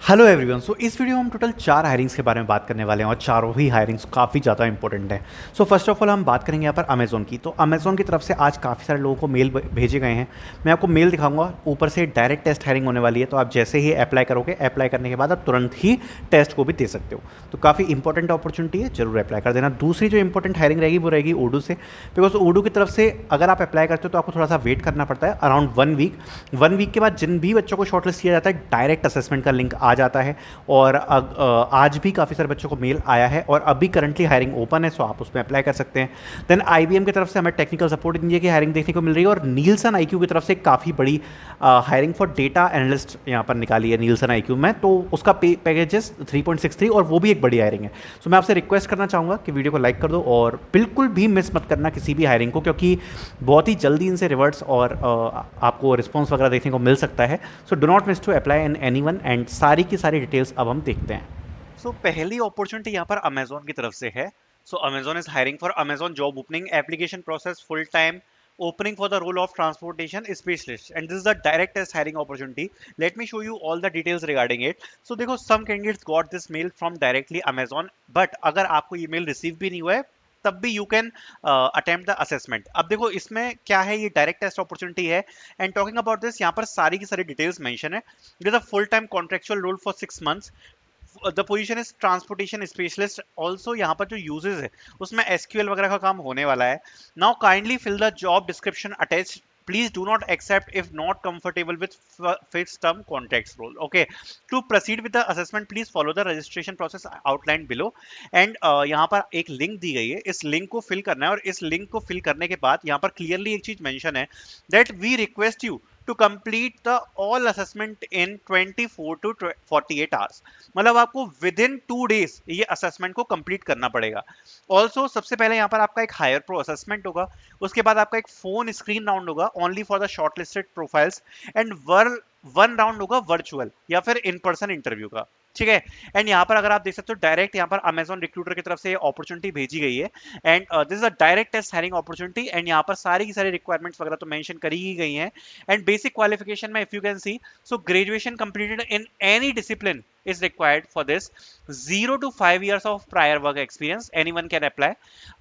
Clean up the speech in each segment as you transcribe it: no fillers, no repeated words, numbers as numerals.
Hello everyone. सो इस video में हम टोटल 4 हायरिंग्स के बारे में बात करने वाले हैं और चारों ही हायरिंग्स काफ़ी ज़्यादा इंपॉर्टेंट है। सो फर्स्ट ऑफ ऑल हम बात करेंगे यहाँ पर अमेज़ॉन की। तो अमेज़ॉन की तरफ से आज काफ़ी सारे लोगों को मेल भेजे गए हैं। मैं आपको मेल दिखाऊंगा, ऊपर से डायरेक्ट टेस्ट हायरिंग होने वाली है। तो आप जैसे ही अप्लाई करोगे, अप्लाई करने के बाद आप तुरंत ही टेस्ट को भी दे सकते हो। तो काफ़ी इंपॉर्टेंट अपॉर्चुनिटी है, जरूर अप्लाई कर देना। दूसरी जो इंपॉर्टेंट हायरिंग रहेगी वो रहेगी उडू से, बिकॉज उडू की तरफ से अगर आप अप्लाई करते हो तो आपको थोड़ा सा वेट करना पड़ता है, अराउंड 1 वीक। 1 वीक के बाद जिन भी बच्चों को शॉर्टलिस्ट किया जाता है, डायरेक्ट असेसमेंट का लिंक आ जाता है। और आज भी काफ़ी सारे बच्चों को मेल आया है और अभी करंटली हायरिंग ओपन है, सो आप उसमें अप्लाई कर सकते हैं। देन आईबीएम की तरफ से हमें टेक्निकल सपोर्ट इंजीनियर की हायरिंग देखने को मिल रही है और नीलसन आईक्यू की तरफ से काफ़ी बड़ी हायरिंग फॉर डेटा एनालिस्ट यहाँ पर निकाली है नीलसन आईक्यू में। तो उसका पैकेजेस 3.63 और वो भी एक बड़ी हायरिंग है। सो मैं आपसे रिक्वेस्ट करना चाहूँगा कि वीडियो को लाइक कर दो और बिल्कुल भी मिस मत करना किसी भी हायरिंग को, क्योंकि बहुत ही जल्दी इनसे रिवर्ट्स और आपको रिस्पॉन्स वगैरह देखने को मिल सकता है। So do not miss to apply in anyone and सारी की सारी डिटेल्स अब हम देखते हैं। पहली अपॉर्चुनिटी यहाँ पर अमेजोन की तरफ से है। Amazon is hiring for Amazon job opening application process full time opening for the role of transportation specialist, and this is the direct test hiring opportunity. Let me show you all the details regarding it. So देखो, some candidates got this mail from directly Amazon, but अगर आपको email receive भी नहीं हुआ है तब भी you can attempt the assessment. अब देखो इसमें क्या है, ये डायरेक्ट टेस्ट अपॉर्चुनिटी है। एंड टॉकिंग अबाउट दिस, यहाँ पर सारी की सारी डिटेल्स मेंशन है। It is a full time contractual role for 6 months. The position is transportation specialist. Also यहाँ पर जो यूजेस है उसमें एसक्यूएल वगैरह का काम होने वाला है। Now kindly fill the job description attached. Please do not accept if not comfortable with fixed term contracts role. Okay. To proceed with the assessment, please follow the registration process outlined below. And यहाँ पर एक link दी गई है, इस link को fill करना है और इस लिंक को फिल करने के बाद यहाँ पर क्लियरली एक चीज मेंशन है, that we request you to complete the all assessment in 24 to 48 hours। मतलब आपको विद इन 2 days ये असेसमेंट को कंप्लीट करना पड़ेगा। ऑल्सो सबसे पहले यहाँ पर आपका एक हायर प्रो असेसमेंट होगा, उसके बाद आपका एक फोन स्क्रीन राउंड होगा only for the shortlisted profiles, and one round होगा वर्चुअल या फिर इन पर्सन इंटरव्यू का। ठीक है। एंड यहाँ पर अगर आप देख सकते हो, डायरेक्ट यहाँ पर अमेजॉन रिक्रूटर की तरफ से अपॉर्चुनिटी भेजी गई है। And this is a direct test hiring opportunity. And यहाँ पर सारी की सारी रिक्वायरमेंट्स वगैरह तो मेंशन करी ही गई हैं। एंड बेसिक क्वालिफिकेशन में if you can C, so graduation completed in any discipline is required for this। 0 to 5 years of prior work experience, anyone can apply।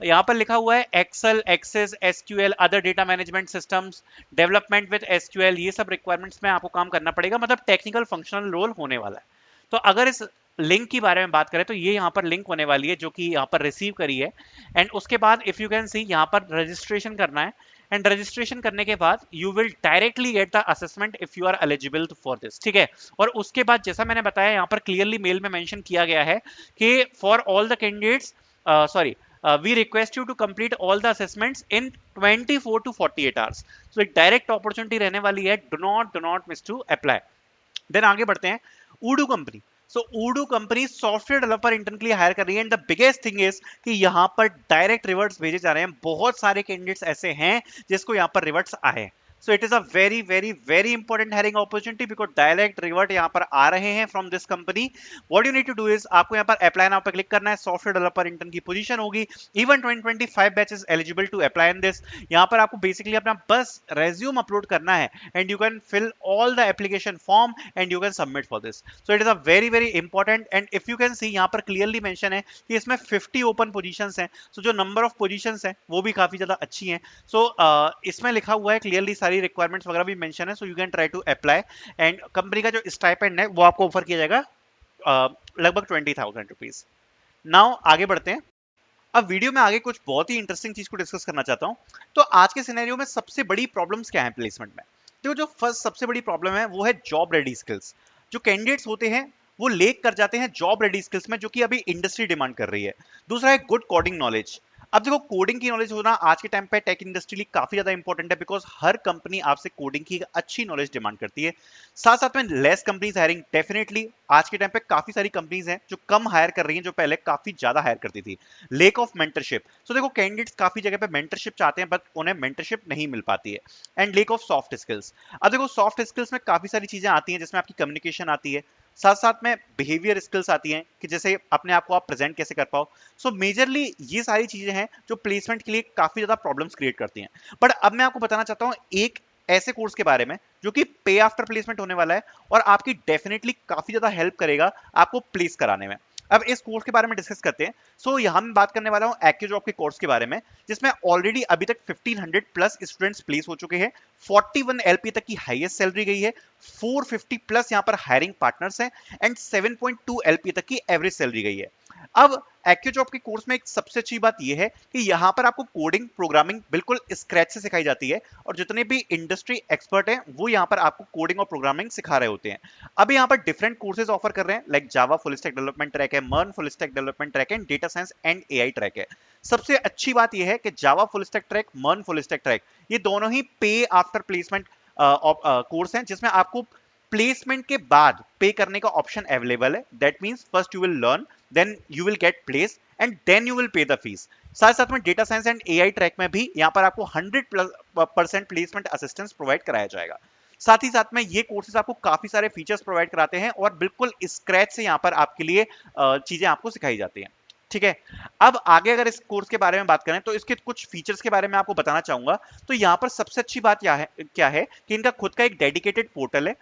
यहाँ पर लिखा हुआ है Excel, Access, SQL, other data management systems, development with SQL, ये सब requirements में आपको काम करना पड़ेगा। मतलब टेक्निकल फंक्शनल रोल होने वाला है। तो अगर इस लिंक की बारे में बात करें तो ये यहाँ पर लिंक होने वाली है जो कि यहाँ पर रिसीव करी है। एंड उसके बाद इफ यू कैन सी, यहाँ पर रजिस्ट्रेशन करना है। एंड रजिस्ट्रेशन करने के बाद you will directly get the assessment if you are eligible for this. ठीक है। और उसके बाद जैसा मैंने बताया, यहाँ पर क्लियरली मेल में मेंशन किया गया है कि for all the candidates, sorry, we request you to complete all the assessments in 24 to 48 hours। so एक डायरेक्ट अपॉर्चुनिटी रहने वाली है, do not miss to apply. Then आगे बढ़ते हैं, उडू कंपनी। उडू कंपनी सॉफ्टवेयर डेवलपर इंटर्न के लिए हायर कर रही है। And the biggest thing is कि यहाँ पर डायरेक्ट रिवर्ट्स भेजे जा रहे हैं। बहुत सारे कैंडिडेट्स ऐसे हैं जिसको यहाँ पर रिवर्ट्स आए। So it is a very very very important hiring opportunity, because direct revert यहाँ पर आ रहे हैं from this company. What you need to do is, आपको यहाँ पर अप्लाई नाउ पे क्लिक करना है। सॉफ्टवेयर डेवलपर इंटर्न की पोजीशन होगी। Even 2025 batches eligible to apply in this. यहाँ पर आपको बेसिकली अपना बस रेज्यूम अपलोड करना है and you can fill all the application form and you can submit for this. So it is a very very important. And if you can see, यहाँ पर clearly mention है कि इसमें 50 open positions हैं। सो जो number of positions हैं वो भी काफी ज्यादा अच्छी हैं। सो इसमें लिखा हुआ है क्लियरली, सारी रिक्वायरमेंट्स वगैरह भी मेंशन है। So you can try to apply. And company का जो स्टाइपेंड है वो आपको ऑफर किया जाएगा लगभग 20,000 रुपीज। नाउ आगे बढ़ते हैं। अब वीडियो में आगे कुछ बहुत ही इंटरेस्टिंग चीज को डिस्कस करना चाहता हूं। तो आज के सिनेरियो में सबसे बड़ी प्रॉब्लम्स क्या है प्लेसमेंट में? तो जो फर्स्ट सबसे बड़ी प्रॉब्लम है वो है जॉब रेडी स्किल्स। जो कैंडिडेट्स होते हैं वो लेक कर जाते हैं जॉब रेडी स्किल्स में, जो कि अभी इंडस्ट्री डिमांड कर रही है। दूसरा है गुड कोडिंग नॉलेज। अब देखो, कोडिंग की नॉलेज होना आज के टाइम पे टेक इंडस्ट्री लिए काफी ज्यादा इंपॉर्टेंट है, बिकॉज हर कंपनी आपसे कोडिंग की अच्छी नॉलेज डिमांड करती है। साथ साथ में लेस कंपनीज हायरिंग, डेफिनेटली आज के टाइम पे काफी सारी कंपनीज हैं जो कम हायर कर रही हैं, जो पहले काफी ज्यादा हायर करती थी। Lake of mentorship. सो देखो, कैंडिडेट्स काफी जगह पे मेंटरशिप चाहते हैं बट उन्हें मेंटरशिप नहीं मिल पाती है। And lake of soft skills. अब देखो, सॉफ्ट स्किल्स में काफी सारी चीजें आती हैं जिसमें आपकी कम्युनिकेशन आती है, साथ साथ में बिहेवियर स्किल्स आती हैं कि जैसे अपने आप को आप प्रेजेंट कैसे कर पाओ। सो मेजरली ये सारी चीजें हैं जो प्लेसमेंट के लिए काफी ज्यादा प्रॉब्लम्स क्रिएट करती हैं। बट अब मैं आपको बताना चाहता हूँ एक ऐसे कोर्स के बारे में जो कि पे आफ्टर प्लेसमेंट होने वाला है और आपकी डेफिनेटली काफी ज्यादा हेल्प करेगा आपको प्लेस कराने में। अब इस कोर्स के बारे में डिस्कस करते हैं। सो यहाँ मैं बात करने वाला हूँ एक्यूजॉब के कोर्स के बारे में, जिसमें ऑलरेडी अभी तक 1500 प्लस स्टूडेंट्स प्लेस हो चुके हैं। 41 एलपी तक की हाईएस्ट सैलरी गई है। 450 प्लस यहाँ पर हायरिंग पार्टनर्स हैं एंड 7.2 एलपी तक की एवरेज सैलरी गई है। अब एक्यूजॉब के कोर्स में एक सबसे अच्छी बात यह है कि यहाँ पर आपको कोडिंग प्रोग्रामिंग बिल्कुल स्क्रैच से सिखाई जाती है और जितने भी इंडस्ट्री एक्सपर्ट हैं वो यहाँ पर आपको कोडिंग और प्रोग्रामिंग सिखा रहे होते हैं। अभी यहाँ पर डिफरेंट कोर्सेज ऑफर कर रहे हैं, like Java full stack development track है, मर्न फुल स्टैक डेवलपमेंट ट्रैक है, data science and AI track है। सबसे अच्छी बात यह है कि जावा फुल स्टैक ट्रैक, मर्न फुल स्टैक ट्रैक, ये दोनों ही पे आफ्टर प्लेसमेंट कोर्स हैं, जिसमें आपको प्लेसमेंट के बाद पे करने का ऑप्शन अवेलेबल है। That means first you will learn, then you will get place and then you will pay the fees. साथ साथ में data science and AI track में भी यहाँ पर आपको 100% प्लेसमेंट असिस्टेंस प्रोवाइड कराया जाएगा। साथ ही साथ में ये कोर्सेज आपको काफी सारे फीचर्स प्रोवाइड कराते हैं और बिल्कुल स्क्रैच से यहाँ पर आपके लिए चीजें आपको सिखाई जाती हैं। ठीक है, अब आगे अगर इस कोर्स के बारे में बात करें तो इसके कुछ फीचर्स के बारे में आपको बताना चाहूंगा। तो यहाँ पर सबसे अच्छी बात क्या है कि इनका खुद का एक डेडिकेटेड पोर्टल है।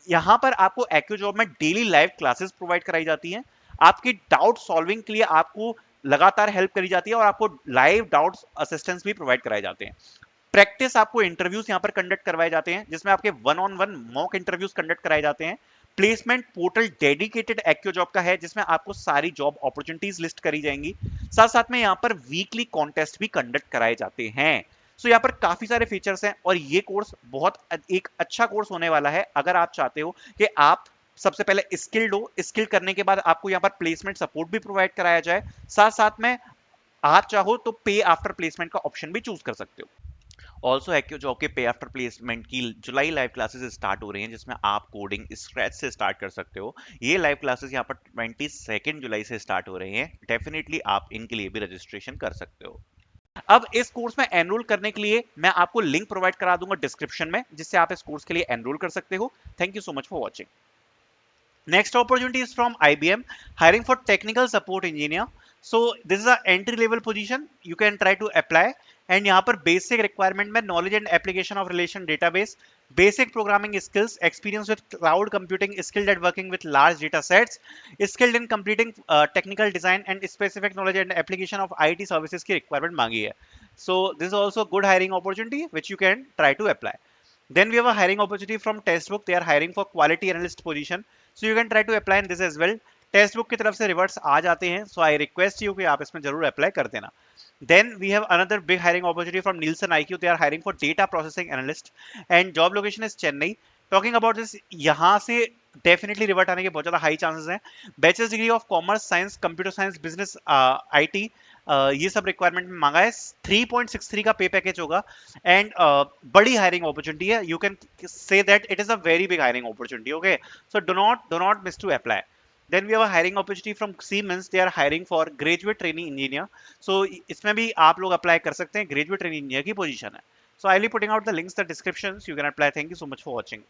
यहाँ पर आपको एक्यूजॉब में डेली लाइव क्लासेस प्रोवाइड कराई जाती हैं। आपकी डाउट सॉल्विंग के लिए आपको लगातार हेल्प करी जाती है और आपको लाइव डाउट असिस्टेंस भी प्रोवाइड कराए जाते हैं। प्रैक्टिस आपको इंटरव्यूज यहाँ पर कंडक्ट करवाए जाते हैं, जिसमें आपके 1-on-1 मॉक इंटरव्यूज कंडक्ट कराए जाते हैं। प्लेसमेंट पोर्टल डेडिकेटेड एक्यूजॉब का है, जिसमें आपको सारी जॉब अपॉर्चुनिटीज लिस्ट करी जाएंगी। साथ साथ में यहाँ पर वीकली कॉन्टेस्ट भी कंडक्ट कराए जाते हैं। सो यहाँ पर काफी सारे फीचर्स हैं और ये कोर्स बहुत एक अच्छा कोर्स होने वाला है अगर आप चाहते हो कि आप सबसे पहले स्किल्ड हो, स्किल्ड करने के बाद आपको यहाँ पर प्लेसमेंट सपोर्ट भी प्रोवाइड कराया जाए। साथ साथ में आप चाहो तो पे आफ्टर प्लेसमेंट का ऑप्शन भी चूज कर सकते हो। ऑल्सो एक्यूजॉब के पे आफ्टर प्लेसमेंट की जुलाई लाइव क्लासेस स्टार्ट हो रही हैं, जिसमें आप कोडिंग स्क्रैच से स्टार्ट कर सकते हो। ये लाइव क्लासेस यहाँ पर 22 जुलाई से स्टार्ट हो रही हैं। डेफिनेटली आप इनके लिए भी रजिस्ट्रेशन कर सकते हो। अब इस कोर्स में एनरोल करने के लिए मैं आपको लिंक प्रोवाइड करा दूंगा डिस्क्रिप्शन में, जिससे आप इस कोर्स के लिए एनरोल कर सकते हो। Thank you so much for watching. Next opportunity is from IBM, hiring for technical support engineer. So this is a entry level position. You can try to apply. And यहाँ पर basic requirement में knowledge and application of relation database, basic programming skills, experience with cloud computing, skilled at working with large data sets, skilled in completing technical design and specific knowledge and application of IT services की requirement मांगी है. So this is also good hiring opportunity which you can try to apply. Then we have a hiring opportunity from Testbook. They are hiring for quality analyst position. So you can try to apply in this as well. Testbook की तरफ से reverts आ जाते हैं, so I request you कि आप इसमें जरूर apply कर देना. Then we have another big hiring opportunity from Nielsen IQ. They are hiring for data processing analyst and job location is Chennai. Talking about this, यहाँ से डेफिनेटली रिवर्ट आने के बहुत ज़्यादा हाई चांसेस हैं. Bachelors degree of commerce science computer science business IT, ये सब requirement में मांगा है. 3.63 का पे पैकेज होगा एंड बड़ी हायरिंग अपॉर्चुनिटी है. You can say that it is a very big hiring opportunity. Okay, so do not miss to apply. Then we have a hiring opportunity from Siemens. They are hiring for graduate trainee engineer. So इसमें भी आप लोग apply कर सकते हैं. graduate trainee engineer की position है. So I'll be putting out the links, the descriptions. You can apply. Thank you so much for watching.